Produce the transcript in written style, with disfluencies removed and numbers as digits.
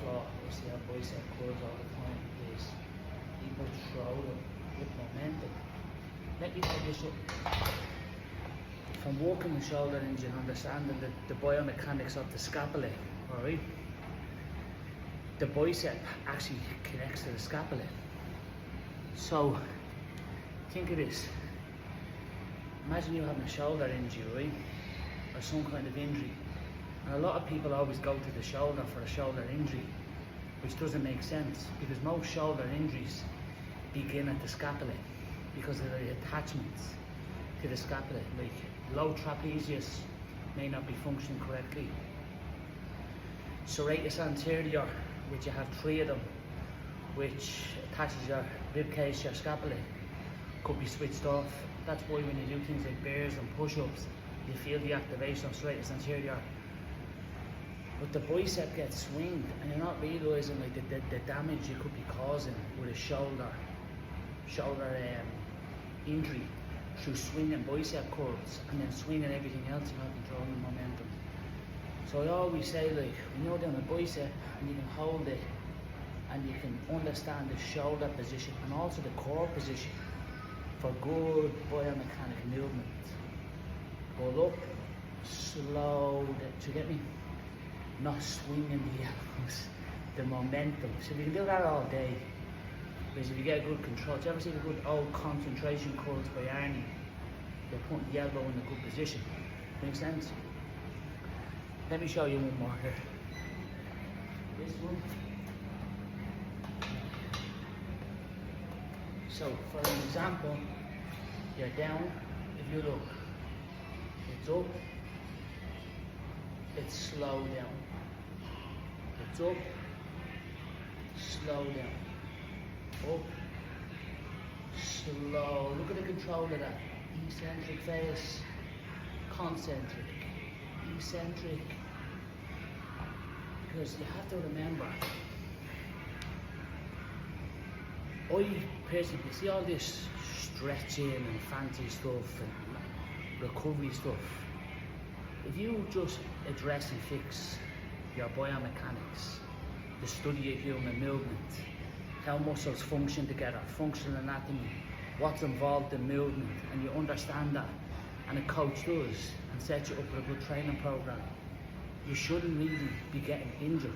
flaw I see our bicep curls all the time is people throw them with momentum. Let me tell you something. From working with shoulder injury and understanding the biomechanics of the scapula, alright? The bicep actually connects to the scapula. So, think of this. Imagine you having a shoulder injury, right? Or some kind of injury. And a lot of people always go to the shoulder for a shoulder injury, which doesn't make sense because most shoulder injuries begin at the scapula because of the attachments to the scapula. Like low trapezius may not be functioning correctly. Serratus anterior, which you have 3 of them, which attaches your rib cage to your scapula, could be switched off. That's why when you do things like bears and push-ups, you feel the activation of serratus anterior. But the bicep gets swinged and you're not realising like the damage you could be causing with a shoulder injury through swinging bicep curls and then swinging everything else and not controlling momentum. So I always say, like, when you're doing a bicep and you can hold it and you can understand the shoulder position and also the core position for good biomechanic movement. Go up, slow, do you get me? Not swinging the elbows, the momentum. So we can do that all day. Because if you get good control, do you ever see the good old concentration curls by Arnie? They're putting the elbow in a good position. Make sense? Let me show you one more here. This one. So for an example, you're down, if you look, it's up, it's slow down. It's up, slow down. Up, slow. Look at the control of that. Eccentric face, concentric, eccentric. Because you have to remember, I personally see all this stretching and fancy stuff and recovery stuff. If you just address and fix your biomechanics, the study of human movement, how muscles function together, functional anatomy, what's involved in movement, and you understand that, and a coach does, and sets you up with a good training program, you shouldn't really be getting injured.